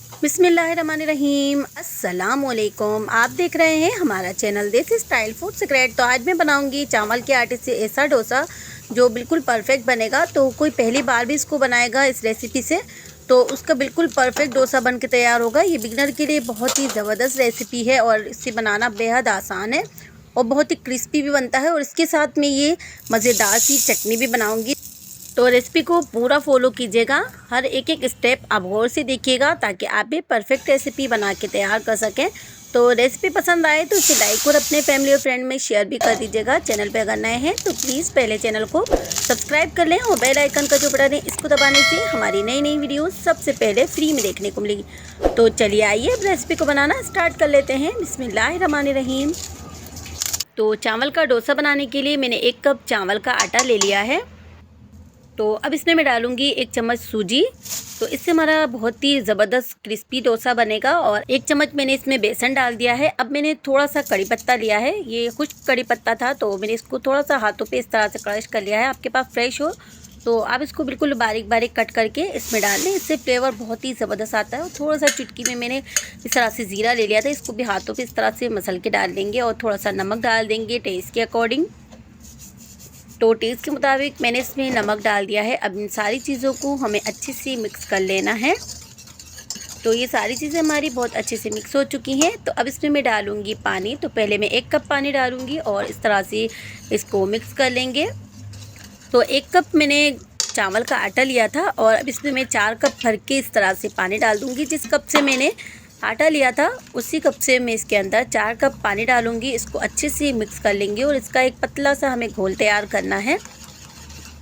बिस्मिल्लाहिर्रहमानिर्रहीम। अस्सलाम वालेकुम। आप देख रहे हैं हमारा चैनल देसी स्टाइल फूड सीक्रेट। तो आज मैं बनाऊंगी चावल के आटे से ऐसा डोसा जो बिल्कुल परफेक्ट बनेगा। तो कोई पहली बार भी इसको बनाएगा इस रेसिपी से तो उसका बिल्कुल परफेक्ट डोसा बन के तैयार होगा। ये बिगनर के लिए बहुत ही ज़बरदस्त रेसिपी है और इसे बनाना बेहद आसान है और बहुत ही क्रिस्पी भी बनता है। और इसके साथ में ये मज़ेदार सी चटनी भी बनाऊंगी। तो रेसिपी को पूरा फॉलो कीजिएगा, हर एक एक स्टेप आप गौर से देखिएगा ताकि आप भी परफेक्ट रेसिपी बना के तैयार कर सकें। तो रेसिपी पसंद आए तो इसे लाइक और अपने फैमिली और फ्रेंड में शेयर भी कर दीजिएगा। चैनल पे अगर नए हैं तो प्लीज़ पहले चैनल को सब्सक्राइब कर लें और बेल आइकन का जो बटन है इसको दबाने से हमारी नई नई वीडियो सबसे पहले फ्री में देखने को मिलेगी। तो चलिए आइए अब रेसिपी को बनाना स्टार्ट कर लेते हैं। बिस्मिल्लाहिर्रहमानिर्रहीम। तो चावल का डोसा बनाने के लिए मैंने 1 कप चावल का आटा ले लिया है। तो अब इसमें मैं डालूंगी 1 चम्मच सूजी। तो इससे हमारा बहुत ही ज़बरदस्त क्रिस्पी डोसा बनेगा। और 1 चम्मच मैंने इसमें बेसन डाल दिया है। अब मैंने थोड़ा सा कड़ी पत्ता लिया है, ये खुश्क कड़ी पत्ता था तो मैंने इसको थोड़ा सा हाथों पे इस तरह से क्रश कर लिया है। आपके पास फ्रेश हो तो आप इसको बिल्कुल बारीक बारीक कट करके इसमें डाल दें, इससे फ्लेवर बहुत ही ज़बरदस्त आता है। और थोड़ा सा चुटकी में मैंने इस तरह से ज़ीरा ले लिया था, इसको भी हाथों पे इस तरह से मसल के डाल देंगे। और थोड़ा सा नमक डाल देंगे टेस्ट के अकॉर्डिंग। तो टेस्ट के मुताबिक मैंने इसमें नमक डाल दिया है। अब इन सारी चीज़ों को हमें अच्छे से मिक्स कर लेना है। तो ये सारी चीज़ें हमारी बहुत अच्छे से मिक्स हो चुकी हैं। तो अब इसमें मैं डालूँगी पानी। तो पहले मैं 1 कप पानी डालूँगी और इस तरह से इसको मिक्स कर लेंगे। तो 1 कप मैंने चावल का आटा लिया था और अब इसमें मैं 4 कप भर के इस तरह से पानी डाल दूँगी। जिस कप से मैंने आटा लिया था उसी कप से मैं इसके अंदर 4 कप पानी डालूंगी। इसको अच्छे से मिक्स कर लेंगे और इसका एक पतला सा हमें घोल तैयार करना है।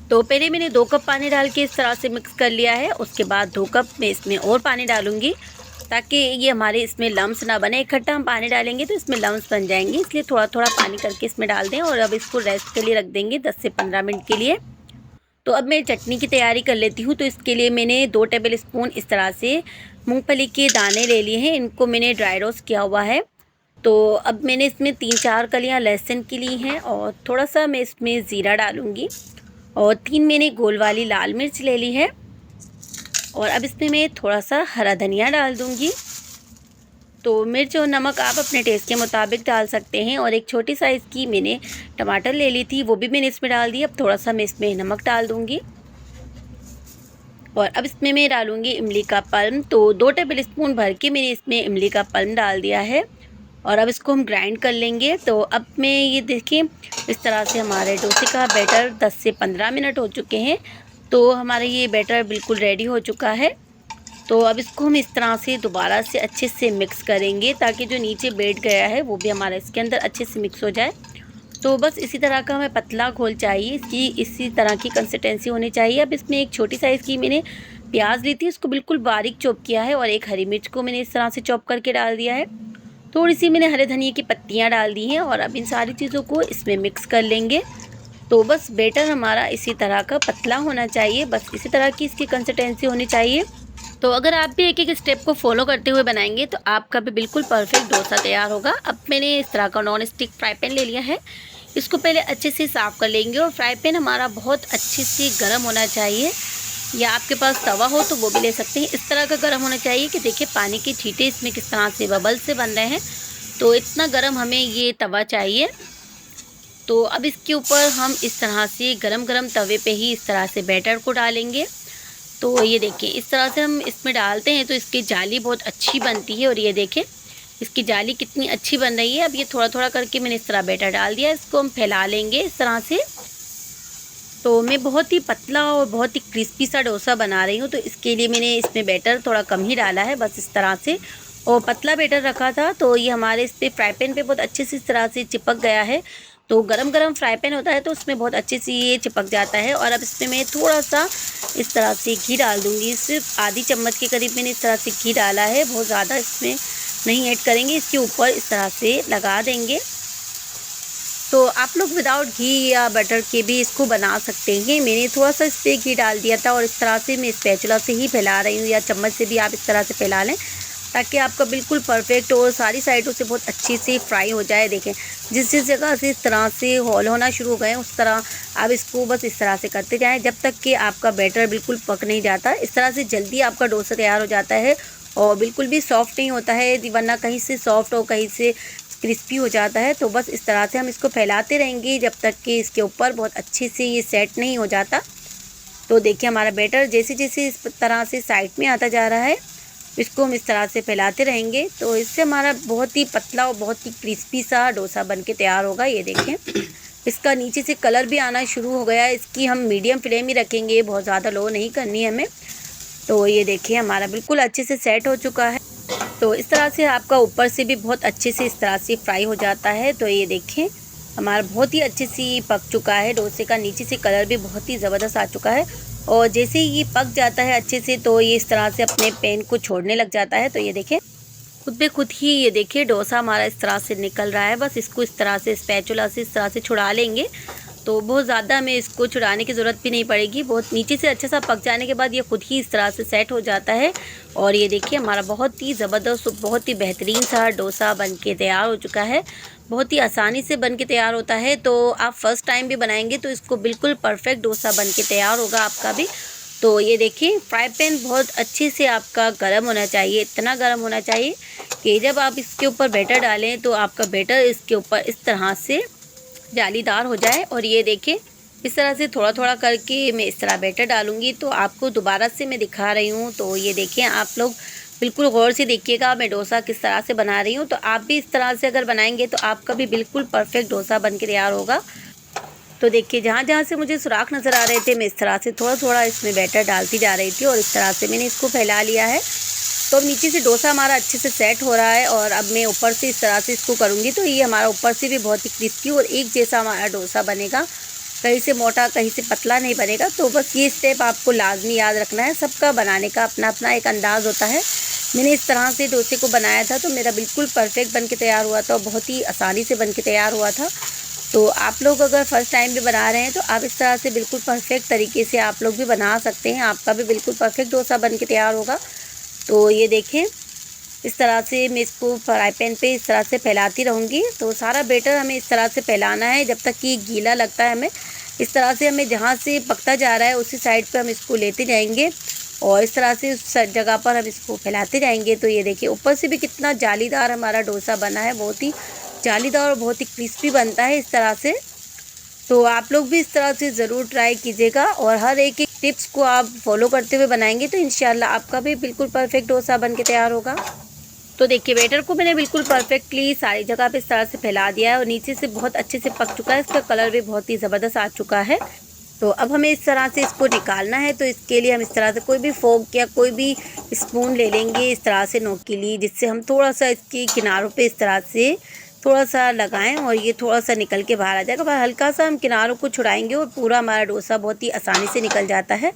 तो पहले मैंने 2 कप पानी डाल के इस तरह से मिक्स कर लिया है। उसके बाद 2 कप मैं इसमें और पानी डालूंगी ताकि ये हमारे इसमें लम्स ना बने। इकट्ठा हम पानी डालेंगे तो इसमें लम्स बन जाएंगे, इसलिए थोड़ा थोड़ा पानी करके इसमें डाल दें। और अब इसको रेस्ट के लिए रख देंगे 10 से 15 मिनट के लिए। तो अब मैं चटनी की तैयारी कर लेती हूँ। तो इसके लिए मैंने 2 टेबल स्पून इस तरह से मूंगफली के दाने ले लिए हैं, इनको मैंने ड्राई रोस्ट किया हुआ है। तो अब मैंने इसमें 3-4 कलियाँ लहसुन की ली हैं और थोड़ा सा मैं इसमें ज़ीरा डालूँगी। और 3 मैंने गोल वाली लाल मिर्च ले ली है। और अब इसमें मैं थोड़ा सा हरा धनिया डाल दूँगी। तो मिर्च और नमक आप अपने टेस्ट के मुताबिक डाल सकते हैं। और एक छोटी साइज़ की मैंने टमाटर ले ली थी, वो भी मैंने इसमें डाल दी। अब थोड़ा सा मैं इसमें नमक डाल दूँगी। और अब इसमें मैं डालूँगी इमली का पल्म। तो 2 टेबल स्पून भर के मैंने इसमें इमली का पल्म डाल दिया है। और अब इसको हम ग्राइंड कर लेंगे। तो अब मैं ये देखिए इस तरह से हमारे डोसे का बैटर 10 से 15 मिनट हो चुके हैं। तो हमारा ये बैटर बिल्कुल रेडी हो चुका है। तो अब इसको हम इस तरह से दोबारा से अच्छे से मिक्स करेंगे ताकि जो नीचे बैठ गया है वो भी हमारा इसके अंदर अच्छे से मिक्स हो जाए। तो बस इसी तरह का हमें पतला घोल चाहिए, इसकी इसी तरह की कंसिस्टेंसी होनी चाहिए। अब इसमें एक छोटी साइज़ की मैंने प्याज ली थी, उसको बिल्कुल बारीक चॉप किया है। और एक हरी मिर्च को मैंने इस तरह से चॉप करके डाल दिया है। थोड़ी सी मैंने हरे धनिया की पत्तियाँ डाल दी हैं। और अब इन सारी चीज़ों को इसमें मिक्स कर लेंगे। तो बस बैटर हमारा इसी तरह का पतला होना चाहिए, बस इसी तरह की इसकी कंसिस्टेंसी होनी चाहिए। तो अगर आप भी एक एक स्टेप को फॉलो करते हुए बनाएंगे तो आपका भी बिल्कुल परफेक्ट डोसा तैयार होगा। अब मैंने इस तरह का नॉन स्टिक फ्राई पैन ले लिया है, इसको पहले अच्छे से साफ़ कर लेंगे। और फ्राई पैन हमारा बहुत अच्छे से गर्म होना चाहिए, या आपके पास तवा हो तो वो भी ले सकते हैं। इस तरह का गर्म होना चाहिए कि देखिए पानी की छींटे इसमें किस तरह से बबल से बन रहे हैं। तो इतना गर्म हमें ये तवा चाहिए। तो अब इसके ऊपर हम इस तरह से गरम गरम तवे पे ही इस तरह से बैटर को डालेंगे। तो ये देखिए इस तरह से हम इसमें डालते हैं तो इसकी जाली बहुत अच्छी बनती है। और ये देखें इसकी जाली कितनी अच्छी बन रही है। अब ये थोड़ा थोड़ा करके मैंने इस तरह बैटर डाल दिया, इसको हम फैला लेंगे इस तरह से। तो मैं बहुत ही पतला और बहुत ही क्रिस्पी सा डोसा बना रही हूँ, तो इसके लिए मैंने इसमें बैटर थोड़ा कम ही डाला है, बस इस तरह से। और पतला बैटर रखा था तो ये हमारे इस पर फ्राई पैन पे बहुत अच्छे से इस तरह से चिपक गया है। तो गरम गरम फ्राई पैन होता है तो उसमें बहुत अच्छे से ये चिपक जाता है। और अब इसमें मैं थोड़ा सा इस तरह से घी डाल दूँगी, सिर्फ आधी चम्मच के करीब मैंने इस तरह से घी डाला है, बहुत ज़्यादा इसमें नहीं ऐड करेंगे। इसके ऊपर इस तरह से लगा देंगे। तो आप लोग विदाउट घी या बटर के भी इसको बना सकते हैं। मैंने थोड़ा सा इस पर घी डाल दिया था और इस तरह से मैं स्पैचुला से ही फैला रही हूँ, या चम्मच से भी आप इस तरह से फैला लें ताकि आपका बिल्कुल परफेक्ट और सारी साइडों से बहुत अच्छे से फ्राई हो जाए। देखें जिस जिस जगह से इस तरह से हॉल होना शुरू हो गए उस तरह आप इसको बस इस तरह से करते जाएं जब तक कि आपका बैटर बिल्कुल पक नहीं जाता। इस तरह से जल्दी आपका डोसा तैयार हो जाता है और बिल्कुल भी सॉफ्ट नहीं होता है, वरना कहीं से सॉफ्ट और कहीं से क्रिस्पी हो जाता है। तो बस इस तरह से हम इसको फैलाते रहेंगे जब तक कि इसके ऊपर बहुत अच्छे से ये सेट नहीं हो जाता। तो देखिए हमारा बैटर जैसे जैसे इस तरह से साइड में आता जा रहा है, इसको हम इस तरह से फैलाते रहेंगे। तो इससे हमारा बहुत ही पतला और बहुत ही क्रिस्पी सा डोसा बन के तैयार होगा। ये देखें इसका नीचे से कलर भी आना शुरू हो गया है। इसकी हम मीडियम फ्लेम ही रखेंगे, बहुत ज़्यादा लो नहीं करनी है हमें। तो ये देखिए हमारा बिल्कुल अच्छे से सेट हो चुका है। तो इस तरह से आपका ऊपर से भी बहुत अच्छे से इस तरह से फ्राई हो जाता है। तो ये देखें हमारा बहुत ही अच्छे से पक चुका है डोसे का, नीचे से कलर भी बहुत ही ज़बरदस्त आ चुका है। और जैसे ही ये पक जाता है अच्छे से तो ये इस तरह से अपने पैन को छोड़ने लग जाता है। तो ये देखें खुद पे खुद ही ये देखिए डोसा हमारा इस तरह से निकल रहा है। बस इसको इस तरह से स्पैचुला से इस तरह से छुड़ा लेंगे, तो बहुत ज़्यादा हमें इसको छुड़ाने की ज़रूरत भी नहीं पड़ेगी। बहुत नीचे से अच्छा सा पक जाने के बाद ये खुद ही इस तरह से सेट हो जाता है। और ये देखिए हमारा बहुत ही ज़बरदस्त, बहुत ही बेहतरीन सा डोसा बन के तैयार हो चुका है। बहुत ही आसानी से बन के तैयार होता है। तो आप फर्स्ट टाइम भी बनाएंगे तो इसको बिल्कुल परफेक्ट डोसा बन के तैयार होगा आपका भी। तो ये देखिए फ्राई पैन बहुत अच्छे से आपका गर्म होना चाहिए, इतना गर्म होना चाहिए कि जब आप इसके ऊपर बैटर डालें तो आपका बैटर इसके ऊपर इस तरह से जालीदार हो जाए। और ये देखिए इस तरह से थोड़ा थोड़ा करके मैं इस तरह बैटर डालूंगी। तो आपको दोबारा से मैं दिखा रही हूँ। तो ये देखिए आप लोग बिल्कुल गौर से देखिएगा मैं डोसा किस तरह से बना रही हूँ। तो आप भी इस तरह से अगर बनाएंगे तो आपका भी बिल्कुल परफेक्ट डोसा बन के तैयार होगा। तो देखिए जहाँ जहाँ से मुझे सुराख नज़र आ रहे थे मैं इस तरह से थोड़ा थोड़ा इसमें बैटर डालती जा रही थी और इस तरह से मैंने इसको फैला लिया है। तो अब नीचे से डोसा हमारा अच्छे से सेट हो रहा है और अब मैं ऊपर से इस तरह से इसको करूँगी तो ये हमारा ऊपर से भी बहुत ही क्रिस्पी और एक जैसा हमारा डोसा बनेगा, कहीं से मोटा कहीं से पतला नहीं बनेगा। तो बस ये स्टेप आपको लाजमी याद रखना है। सबका बनाने का अपना अपना एक अंदाज़ होता है। मैंने इस तरह से डोसे को बनाया था तो मेरा बिल्कुल परफेक्ट बन के तैयार हुआ था और बहुत ही आसानी से बन के तैयार हुआ था। तो आप लोग अगर फर्स्ट टाइम भी बना रहे हैं तो आप इस तरह से बिल्कुल परफेक्ट तरीके से आप लोग भी बना सकते हैं, आपका भी बिल्कुल परफेक्ट डोसा बन के तैयार होगा। तो ये देखें इस तरह से मैं इसको फ्राई पैन पे इस तरह से फैलाती रहूँगी। तो सारा बैटर हमें इस तरह से फैलाना है जब तक कि गीला लगता है हमें। इस तरह से हमें जहाँ से पकता जा रहा है उसी साइड पे हम इसको लेते जाएंगे और इस तरह से उस जगह पर हम इसको फैलाते जाएंगे। तो ये देखिए ऊपर से भी कितना जालीदार हमारा डोसा बना है, बहुत ही जालीदार और बहुत ही क्रिस्पी बनता है इस तरह से। तो आप लोग भी इस तरह से ज़रूर ट्राई कीजिएगा और हर एक टिप्स को आप फॉलो करते हुए बनाएंगे तो इंशाल्लाह आपका भी बिल्कुल परफेक्ट डोसा बन के तैयार होगा। तो देखिए बैटर को मैंने बिल्कुल परफेक्टली सारी जगह पे इस तरह से फैला दिया है और नीचे से बहुत अच्छे से पक चुका है, इसका कलर भी बहुत ही ज़बरदस्त आ चुका है। तो अब हमें इस तरह से इसको निकालना है। तो इसके लिए हम इस तरह से कोई भी फोक या कोई भी स्पून ले लेंगे इस तरह से नोक के लिए, जिससे हम थोड़ा सा इसकी किनारों पे इस तरह से थोड़ा सा लगाएं और ये थोड़ा सा निकल के बाहर आ जाएगा। पर हल्का सा हम किनारों को छुड़ाएंगे और पूरा हमारा डोसा बहुत ही आसानी से निकल जाता है।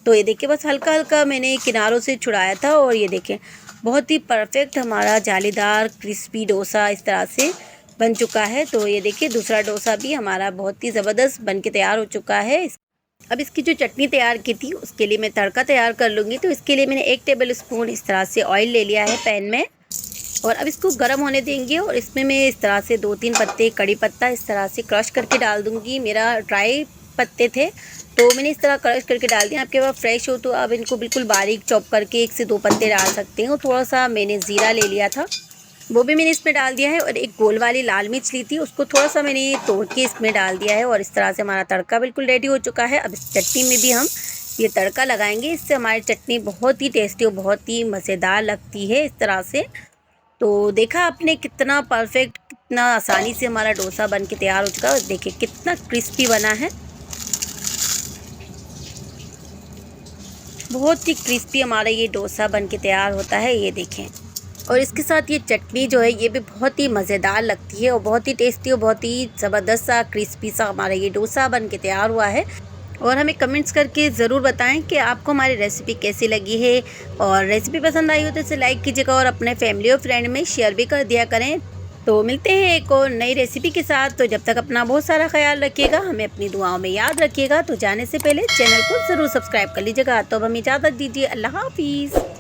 तो ये देखिए बस हल्का हल्का मैंने किनारों से छुड़ाया था और ये देखें बहुत ही परफेक्ट हमारा जालीदार क्रिस्पी डोसा इस तरह से बन चुका है। तो ये देखिए दूसरा डोसा भी हमारा बहुत ही ज़बरदस्त बन के तैयार हो चुका है। अब इसकी जो चटनी तैयार की थी उसके लिए मैं तड़का तैयार कर लूँगी। तो इसके लिए मैंने 1 टेबल स्पून इस तरह से ऑयल ले लिया है पैन में और अब इसको गर्म होने देंगे और इसमें मैं इस तरह से 2-3 पत्ते कड़ी पत्ता इस तरह से क्रश करके डाल दूँगी। मेरा ड्राई पत्ते थे तो मैंने इस तरह क्रश करके डाल दिया। आपके पास फ्रेश हो तो आप इनको बिल्कुल बारीक चॉप करके 1 से 2 पत्ते डाल सकते हैं। और थोड़ा सा मैंने ज़ीरा ले लिया था वो भी मैंने इसमें डाल दिया है और एक गोल वाली लाल मिर्च ली थी उसको थोड़ा सा मैंने तोड़ के इसमें डाल दिया है और इस तरह से हमारा तड़का बिल्कुल रेडी हो चुका है। अब इस चटनी में भी हम ये तड़का लगाएंगे, इससे हमारी चटनी बहुत ही टेस्टी और बहुत ही मज़ेदार लगती है इस तरह से। तो देखा आपने कितना परफेक्ट, कितना आसानी से हमारा डोसा बन के तैयार हो चुका है और देखिए कितना क्रिस्पी बना है, बहुत ही क्रिस्पी हमारा ये डोसा बन के तैयार होता है। ये देखें और इसके साथ ये चटनी जो है ये भी बहुत ही मज़ेदार लगती है और बहुत ही टेस्टी और बहुत ही ज़बरदस्त सा क्रिस्पी सा हमारा ये डोसा बन के तैयार हुआ है। और हमें कमेंट्स करके ज़रूर बताएं कि आपको हमारी रेसिपी कैसी लगी है और रेसिपी पसंद आई हो तो इसे लाइक कीजिएगा और अपने फैमिली और फ्रेंड में शेयर भी कर दिया करें। तो मिलते हैं एक और नई रेसिपी के साथ। तो जब तक अपना बहुत सारा ख्याल रखिएगा, हमें अपनी दुआओं में याद रखिएगा। तो जाने से पहले चैनल को ज़रूर सब्सक्राइब कर लीजिएगा। तो अब हमें इजाज़त दीजिए, अल्लाह हाफिज़।